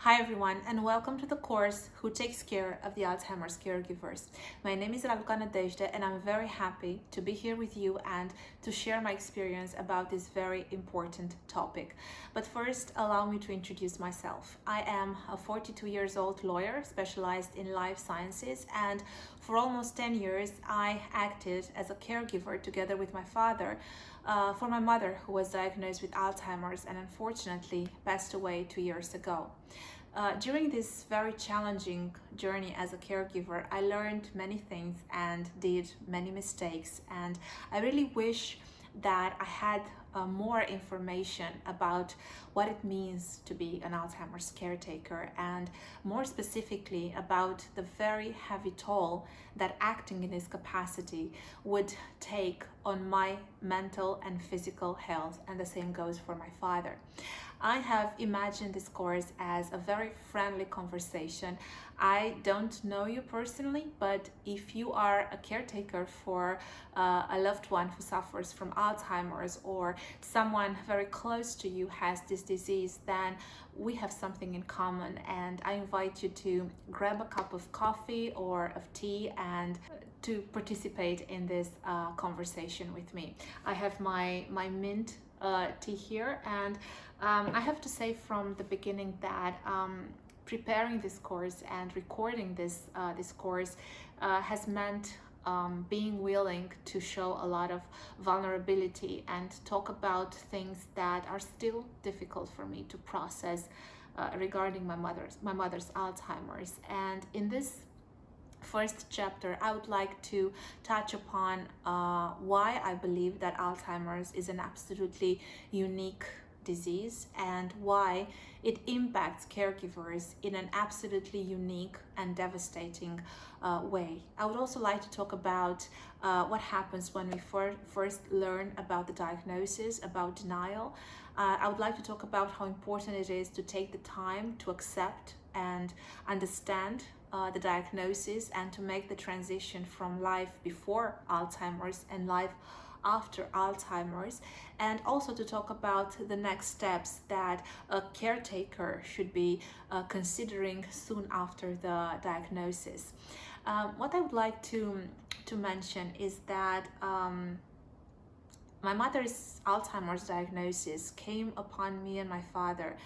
Hi everyone, and welcome to the course Who Takes Care of the Alzheimer's Caregivers. My name is Raluca Nădejde and I'm very happy to be here with you and to share my experience about this very important topic. But first, allow me to introduce myself. I am a 42 years old lawyer specialized in life sciences, and for almost 10 years I acted as a caregiver together with my father for my mother, who was diagnosed with Alzheimer's and unfortunately passed away 2 years ago. During this very challenging journey as a caregiver, I learned many things and did many mistakes, and I really wish that I had more information about what it means to be an Alzheimer's caretaker, and more specifically about the very heavy toll that acting in this capacity would take on my mental and physical health, and the same goes for my father. I have imagined this course as a very friendly conversation. I don't know you personally, but if you are a caretaker for a loved one who suffers from Alzheimer's, or someone very close to you has this disease, then we have something in common, and I invite you to grab a cup of coffee or of tea and to participate in this conversation with me. I have my mint tea here, and I have to say from the beginning that preparing this course and recording this course has meant being willing to show a lot of vulnerability and talk about things that are still difficult for me to process regarding my mother's Alzheimer's. And in this first chapter, I would like to touch upon why I believe that Alzheimer's is an absolutely unique disease and why it impacts caregivers in an absolutely unique and devastating way. I would also like to talk about what happens when we first learn about the diagnosis, about denial. I would like to talk about how important it is to take the time to accept and understand the diagnosis and to make the transition from life before Alzheimer's and life after Alzheimer's, and also to talk about the next steps that a caretaker should be considering soon after the diagnosis. What I would like to mention is that my mother's Alzheimer's diagnosis came upon me and my father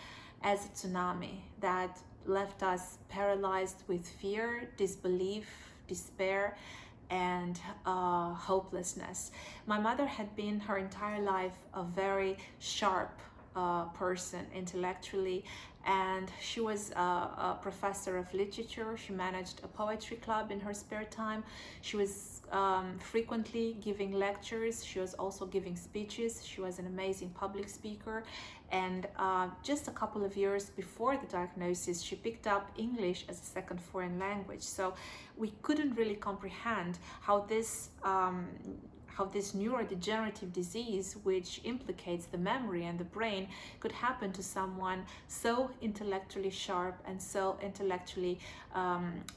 as a tsunami that left us paralyzed with fear, disbelief, despair, and hopelessness. My mother had been her entire life a very sharp person intellectually, and she was a professor of literature. She managed a poetry club in her spare time. She was frequently giving lectures. She was also giving speeches. She was an amazing public speaker, and just a couple of years before the diagnosis, she picked up English as a second foreign language. So we couldn't really comprehend how this neurodegenerative disease, which implicates the memory and the brain, could happen to someone so intellectually sharp and so intellectually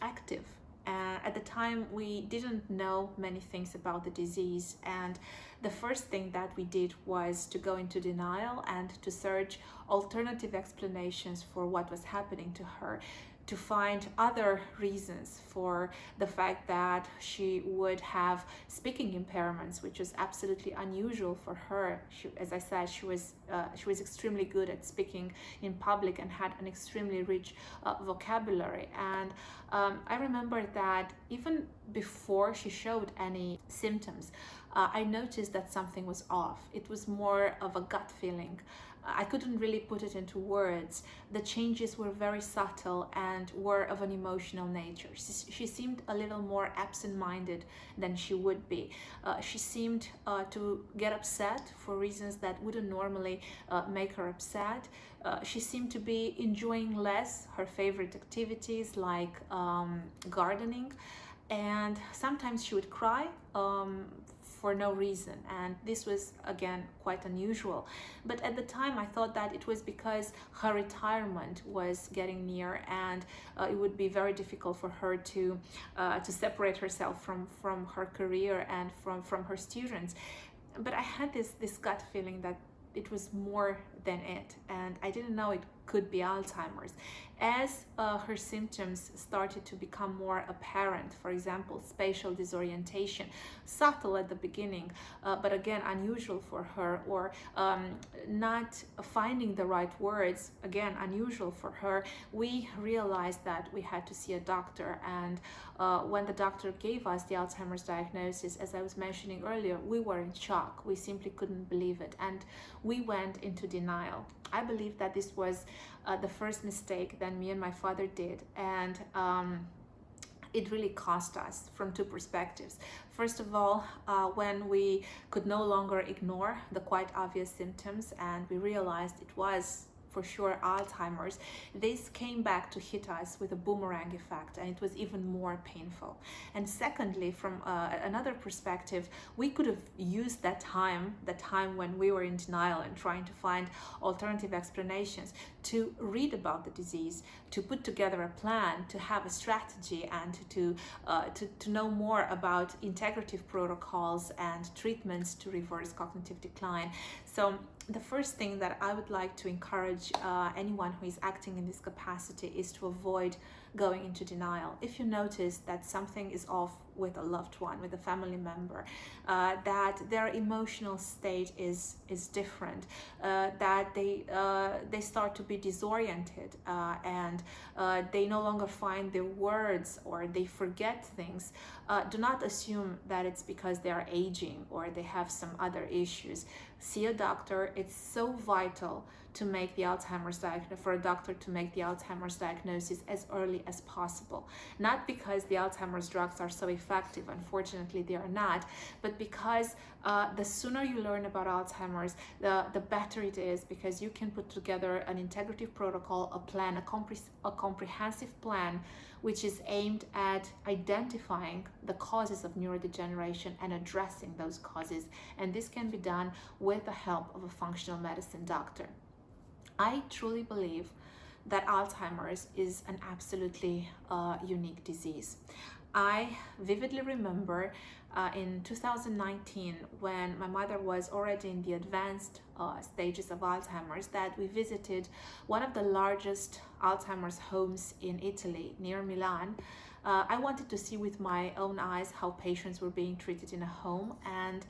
active. At the time, we didn't know many things about the disease, and the first thing that we did was to go into denial and to search alternative explanations for what was happening to her, to find other reasons for the fact that she would have speaking impairments, which is absolutely unusual for her. As I said, she was extremely good at speaking in public and had an extremely rich vocabulary. And I remember that even before she showed any symptoms, I noticed that something was off. It was more of a gut feeling. I couldn't really put it into words. The changes were very subtle and were of an emotional nature. She seemed a little more absent-minded than she would be. She seemed to get upset for reasons that wouldn't normally make her upset. She seemed to be enjoying less her favorite activities like gardening, and sometimes she would cry for no reason, and this was again quite unusual. But at the time I thought that it was because her retirement was getting near, and it would be very difficult for her to separate herself from her career and from her students. But I had this gut feeling that it was more than it, and I didn't know it could be Alzheimer's. As her symptoms started to become more apparent, for example, spatial disorientation, subtle at the beginning, but again unusual for her, or not finding the right words, again unusual for her, we realized that we had to see a doctor. And when the doctor gave us the Alzheimer's diagnosis, as I was mentioning earlier, we were in shock. We simply couldn't believe it, and we went into denial. I believe that this was the first mistake that me and my father did, and it really cost us from two perspectives. First of all, when we could no longer ignore the quite obvious symptoms and we realized it was for sure Alzheimer's, this came back to hit us with a boomerang effect, and it was even more painful. And secondly, from another perspective, we could have used that time when we were in denial and trying to find alternative explanations, to read about the disease, to put together a plan, to have a strategy, and to know more about integrative protocols and treatments to reverse cognitive decline. So the first thing that I would like to encourage anyone who is acting in this capacity is to avoid going into denial. If you notice that something is off with a loved one, with a family member, that their emotional state is different, that they start to be disoriented, and they no longer find their words, or they forget things, do not assume that it's because they are aging or they have some other issues. See a doctor. It's so vital to make the Alzheimer's diagnosis, for a doctor to make the Alzheimer's diagnosis as early as possible. Not because the Alzheimer's drugs are so effective, unfortunately they are not, but because the sooner you learn about Alzheimer's, the better it is, because you can put together an integrative protocol, a plan, a comprehensive plan, which is aimed at identifying the causes of neurodegeneration and addressing those causes. And this can be done with the help of a functional medicine doctor. I truly believe that Alzheimer's is an absolutely unique disease. I vividly remember in 2019, when my mother was already in the advanced stages of Alzheimer's, that we visited one of the largest Alzheimer's homes in Italy, near Milan. I wanted to see with my own eyes how patients were being treated in a home, and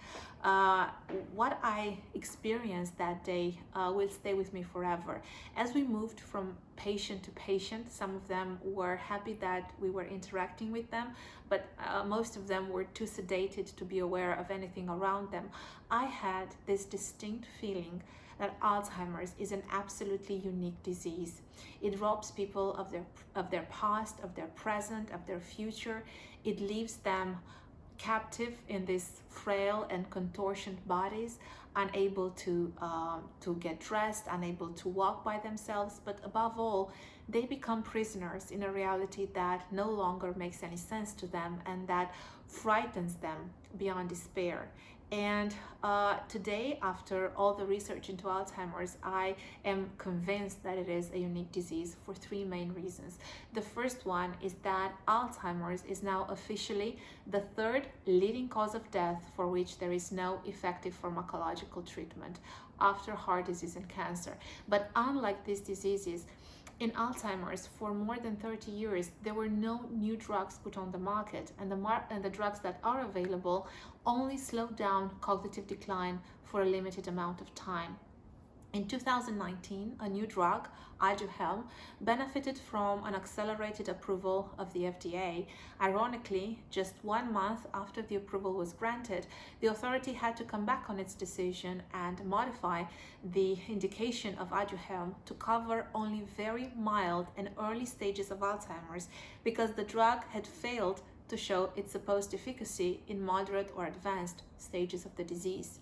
what I experienced that day will stay with me forever. As we moved from patient to patient, some of them were happy that we were interacting with them, but most of them were too sedated to be aware of anything around them. I had this distinct feeling that Alzheimer's is an absolutely unique disease. It robs people of their past, of their present, of their future. It leaves them captive in these frail and contortioned bodies, unable to get dressed, unable to walk by themselves, but above all, they become prisoners in a reality that no longer makes any sense to them and that frightens them beyond despair. And today, after all the research into Alzheimer's, I am convinced that it is a unique disease for three main reasons. The first one is that Alzheimer's is now officially the third leading cause of death for which there is no effective pharmacological treatment, after heart disease and cancer. But unlike these diseases, in Alzheimer's, for more than 30 years, there were no new drugs put on the market, and the drugs that are available only slow down cognitive decline for a limited amount of time. In 2019, a new drug, Aduhelm, benefited from an accelerated approval of the FDA. Ironically, just 1 month after the approval was granted, the authority had to come back on its decision and modify the indication of Aduhelm to cover only very mild and early stages of Alzheimer's, because the drug had failed to show its supposed efficacy in moderate or advanced stages of the disease.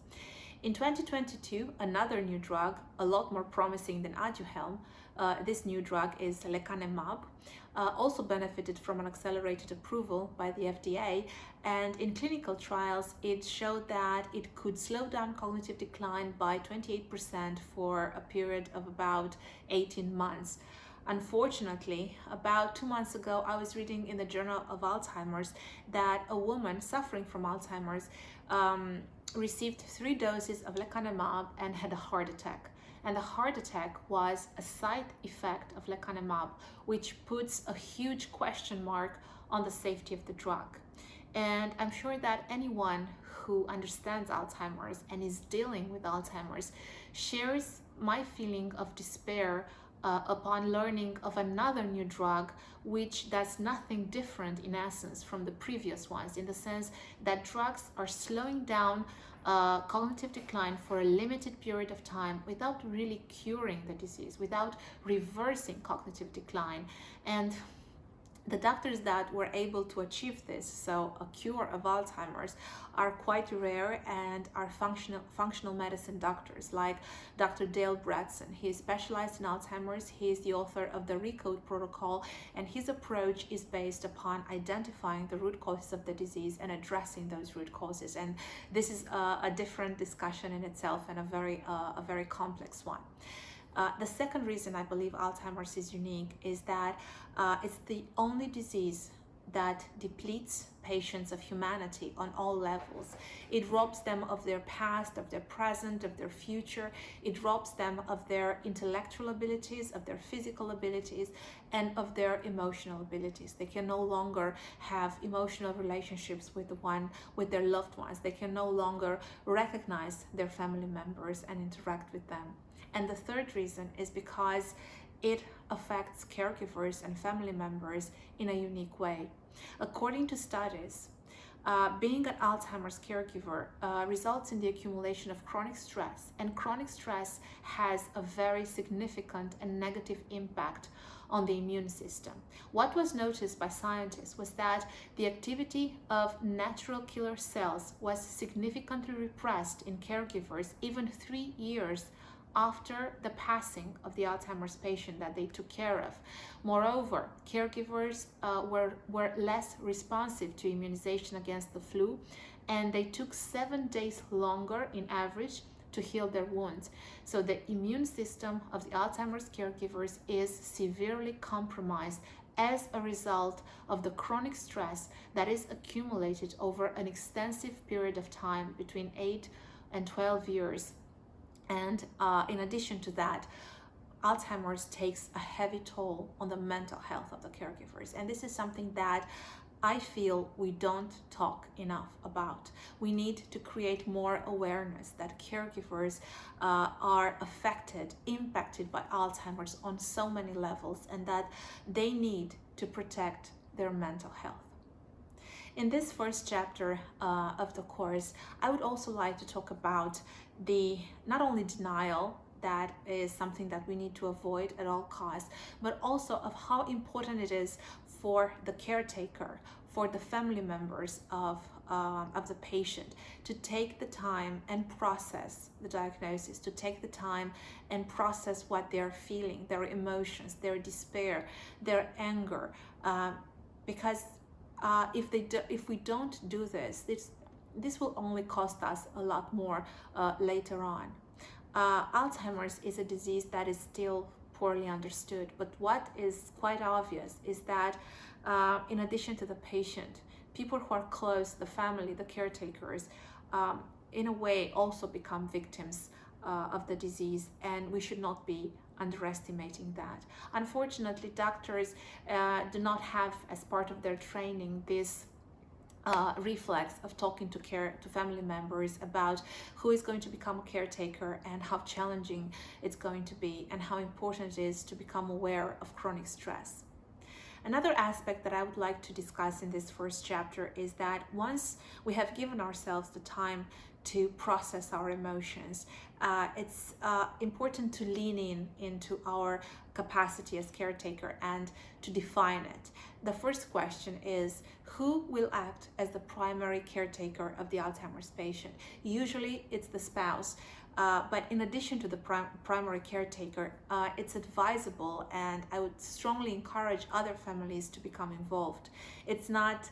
In 2022, another new drug, a lot more promising than Aduhelm, this new drug is lecanemab, also benefited from an accelerated approval by the FDA, and in clinical trials it showed that it could slow down cognitive decline by 28% for a period of about 18 months. Unfortunately, about 2 months ago, I was reading in the Journal of Alzheimer's that a woman suffering from Alzheimer's received 3 doses of lecanemab and had a heart attack. And the heart attack was a side effect of lecanemab, which puts a huge question mark on the safety of the drug. And I'm sure that anyone who understands Alzheimer's and is dealing with Alzheimer's shares my feeling of despair upon learning of another new drug which does nothing different in essence from the previous ones, in the sense that drugs are slowing down cognitive decline for a limited period of time without really curing the disease, without reversing cognitive decline. And the doctors that were able to achieve this, so a cure of Alzheimer's, are quite rare and are functional medicine doctors, like Dr. Dale Bredesen. He is specialized in Alzheimer's. He is the author of the RECODE protocol, and his approach is based upon identifying the root causes of the disease and addressing those root causes. And this is a different discussion in itself, and a very complex one. The second reason I believe Alzheimer's is unique is that it's the only disease that depletes patients of humanity on all levels. It robs them of their past, of their present, of their future. It robs them of their intellectual abilities, of their physical abilities, and of their emotional abilities. They can no longer have emotional relationships with their loved ones. They can no longer recognize their family members and interact with them. And the third reason is because it affects caregivers and family members in a unique way. According to studies, being an Alzheimer's caregiver results in the accumulation of chronic stress, and chronic stress has a very significant and negative impact on the immune system. What was noticed by scientists was that the activity of natural killer cells was significantly repressed in caregivers even 3 years after the passing of the Alzheimer's patient that they took care of. Moreover, caregivers were less responsive to immunization against the flu, and they took 7 days longer in average to heal their wounds. So the immune system of the Alzheimer's caregivers is severely compromised as a result of the chronic stress that is accumulated over an extensive period of time between 8 and 12 years. And in addition to that, Alzheimer's takes a heavy toll on the mental health of the caregivers. And this is something that I feel we don't talk enough about. We need to create more awareness that caregivers are affected, impacted by Alzheimer's on so many levels, and that they need to protect their mental health. In this first chapter of the course, I would also like to talk about the not only denial, that is something that we need to avoid at all costs, but also of how important it is for the caretaker, for the family members of the patient, to take the time and process the diagnosis, to take the time and process what they're feeling, their emotions, their despair, their anger, because if we don't do this will only cost us a lot more later on. Alzheimer's is a disease that is still poorly understood, but what is quite obvious is that in addition to the patient, people who are close, the family, the caretakers, in a way also become victims of the disease, and we should not be underestimating that. Unfortunately, doctors do not have as part of their training this reflex of talking to family members about who is going to become a caretaker and how challenging it's going to be and how important it is to become aware of chronic stress. Another aspect that I would like to discuss in this first chapter is that once we have given ourselves the time to process our emotions, it's important to lean into our capacity as caretaker and to define it. The first question is, who will act as the primary caretaker of the Alzheimer's patient? Usually it's the spouse, but in addition to the primary caretaker, it's advisable, and I would strongly encourage other families to become involved. It's not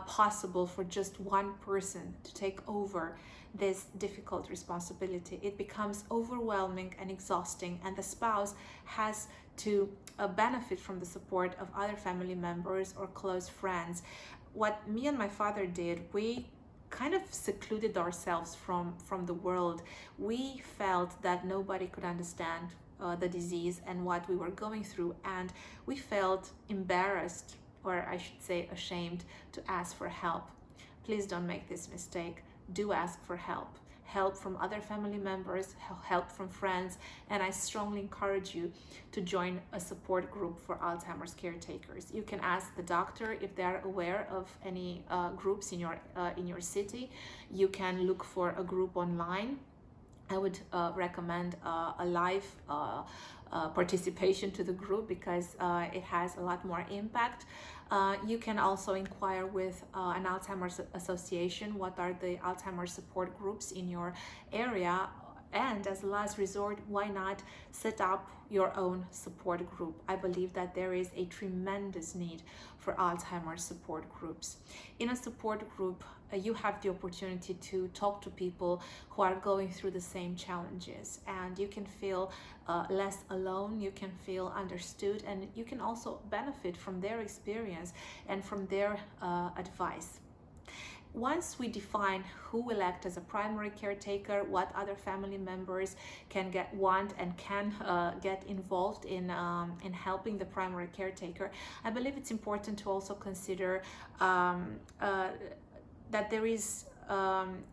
possible for just one person to take over this difficult responsibility. It becomes overwhelming and exhausting, and the spouse has to benefit from the support of other family members or close friends. What me and my father did, we kind of secluded ourselves from the world. We felt that nobody could understand the disease and what we were going through, and we felt embarrassed, or I should say ashamed, to ask for help. Please don't make this mistake. Do ask for help from other family members, help from friends, and I strongly encourage you to join a support group for Alzheimer's caretakers. You can ask the doctor if they are aware of any groups in your city. You can look for a group online. I would recommend a live participation to the group, because it has a lot more impact. You can also inquire with an Alzheimer's association what are the Alzheimer's support groups in your area, and as a last resort, why not set up your own support group? I believe that there is a tremendous need for Alzheimer's support groups. In a support group, you have the opportunity to talk to people who are going through the same challenges, and you can feel less alone, you can feel understood, and you can also benefit from their experience and from their advice. Once we define who will act as a primary caretaker, what other family members can want and can get involved in helping the primary caretaker, I believe it's important to also consider that there is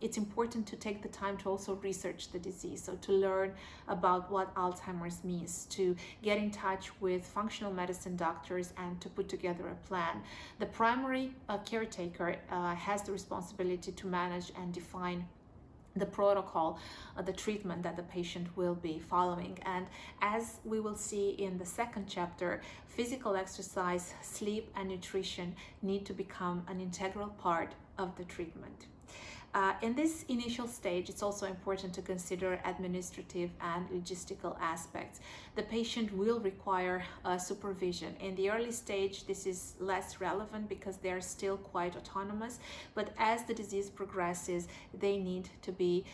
it's important to take the time to also research the disease, so to learn about what Alzheimer's means, to get in touch with functional medicine doctors and to put together a plan. The primary caretaker has the responsibility to manage and define the protocol, the treatment that the patient will be following. And as we will see in the second chapter, physical exercise, sleep, and nutrition need to become an integral part of the treatment. In this initial stage, it's also important to consider administrative and logistical aspects. The patient will require supervision. In the early stage, this is less relevant because they are still quite autonomous, but as the disease progresses, they need to be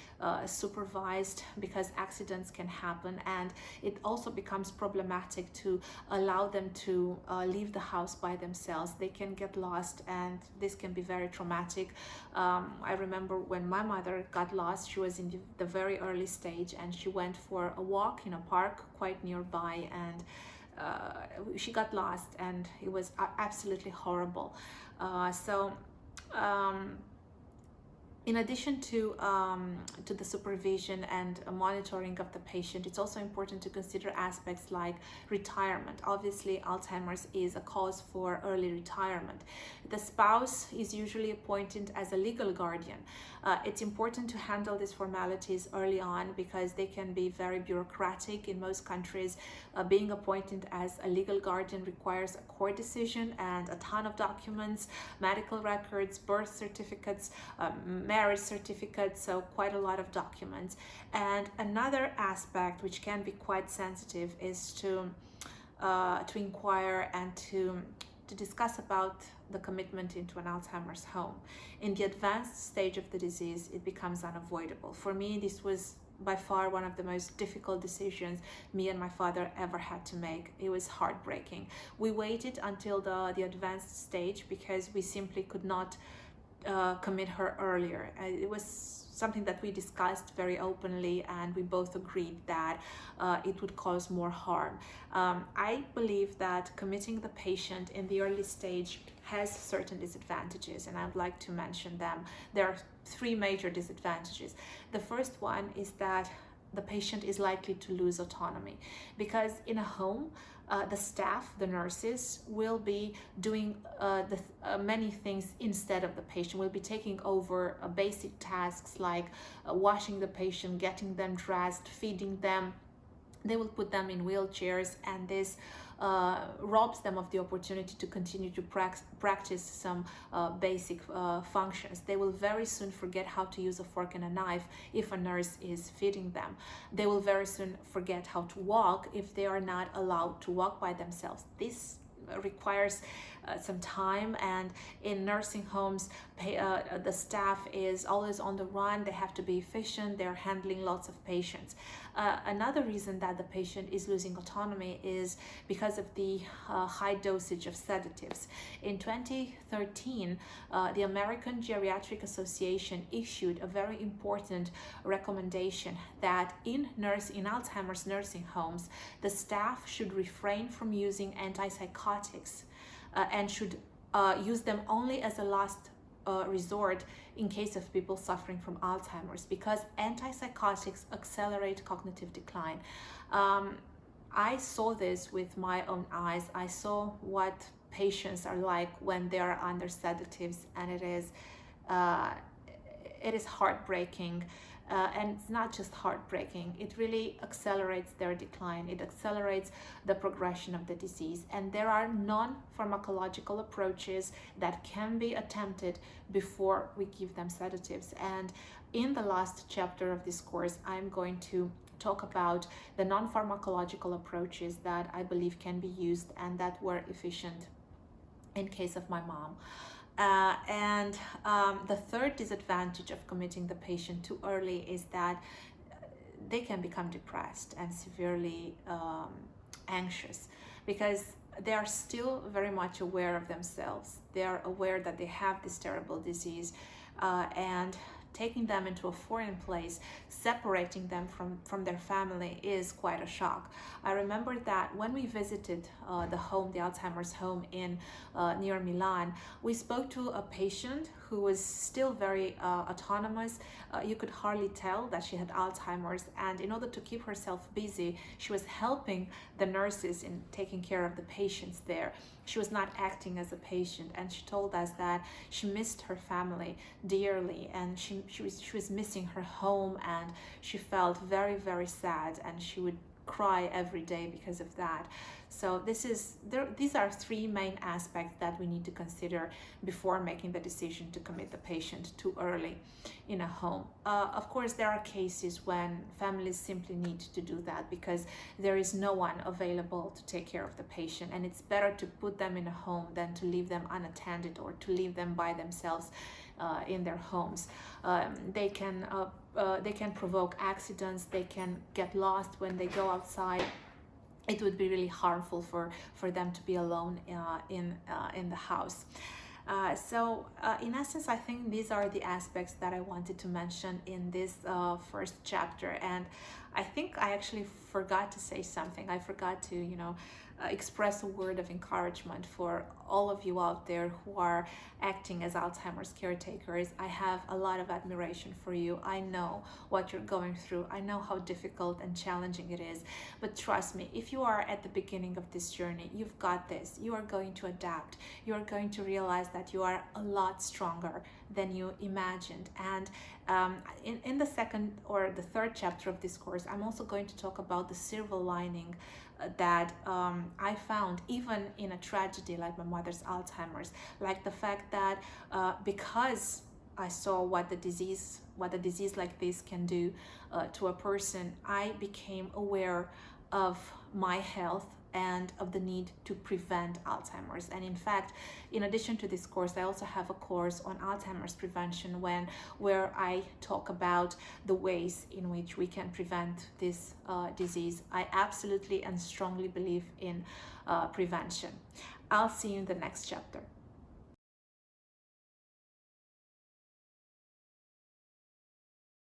supervised because accidents can happen, and it also becomes problematic to allow them to leave the house by themselves. They can get lost, and this can be very traumatic. I remember when my mother got lost, she was in the very early stage, and she went for a walk in a park quite nearby, and she got lost, and it was absolutely horrible. In addition to the supervision and monitoring of the patient, it's also important to consider aspects like retirement. Obviously, Alzheimer's is a cause for early retirement. The spouse is usually appointed as a legal guardian. It's important to handle these formalities early on because they can be very bureaucratic. In most countries, being appointed as a legal guardian requires a court decision and a ton of documents, medical records, birth certificates, marriage certificates, so quite a lot of documents. And another aspect which can be quite sensitive is to inquire and to discuss about the commitment into an Alzheimer's home. In the advanced stage of the disease, it becomes unavoidable. For me, this was by far one of the most difficult decisions me and my father ever had to make. It was heartbreaking. We waited until the advanced stage because we simply could not commit her earlier. It was something that we discussed very openly, and we both agreed that it would cause more harm. I believe that committing the patient in the early stage has certain disadvantages, and I'd like to mention them. There are three major disadvantages. The first one is that the patient is likely to lose autonomy, because in a home, the staff, the nurses, will be doing many things instead of the patient, will be taking over basic tasks like washing the patient, getting them dressed, feeding them. They will put them in wheelchairs, and this robs them of the opportunity to continue to practice some basic functions. They will very soon forget how to use a fork and a knife if a nurse is feeding them. They will very soon forget how to walk if they are not allowed to walk by themselves. This requires some time. And in nursing homes, the staff is always on the run. They have to be efficient. They're handling lots of patients. Another reason that the patient is losing autonomy is because of the high dosage of sedatives. In 2013, the American Geriatric Association issued a very important recommendation that in Alzheimer's nursing homes, the staff should refrain from using antipsychotics and should use them only as a last resort in case of people suffering from Alzheimer's, because antipsychotics accelerate cognitive decline. I saw this with my own eyes. I saw what patients are like when they are under sedatives, and it is heartbreaking. And it's not just heartbreaking, it really accelerates their decline. It accelerates the progression of the disease. And there are non-pharmacological approaches that can be attempted before we give them sedatives. And in the last chapter of this course, I'm going to talk about the non-pharmacological approaches that I believe can be used and that were efficient in case of my mom. The third disadvantage of committing the patient too early is that they can become depressed and severely anxious, because they are still very much aware of themselves. They are aware that they have this terrible disease, and taking them into a foreign place, separating them from their family, is quite a shock. I remember that when we visited the Alzheimer's home in near Milan, we spoke to a patient who was still very autonomous. You could hardly tell that she had Alzheimer's, and in order to keep herself busy, she was helping the nurses in taking care of the patients there. She was not acting as a patient, and she told us that she missed her family dearly, and she was missing her home, and she felt very, very sad, and she would cry every day because of that. So these are three main aspects that we need to consider before making the decision to commit the patient too early in a home. Of course, there are cases when families simply need to do that because there is no one available to take care of the patient, and it's better to put them in a home than to leave them unattended or to leave them by themselves in their homes. They can provoke accidents. They can get lost when they go outside. It would be really harmful for them to be alone in the house. In essence, I think these are the aspects that I wanted to mention in this first chapter. And I think I actually forgot to say something. I forgot to, express a word of encouragement for all of you out there who are acting as Alzheimer's caretakers. I have a lot of admiration for you. I know what you're going through. I know how difficult and challenging it is. But trust me, if you are at the beginning of this journey, you've got this. You are going to adapt. You are going to realize that you are a lot stronger than you imagined. And in the second or the third chapter of this course, I'm also going to talk about the silver lining that I found even in a tragedy like my mother's Alzheimer's, like the fact that because I saw what a disease like this can do to a person, I became aware of my health and of the need to prevent Alzheimer's. And in fact, in addition to this course, I also have a course on Alzheimer's prevention where I talk about the ways in which we can prevent this disease. I absolutely and strongly believe in prevention. I'll see you in the next chapter.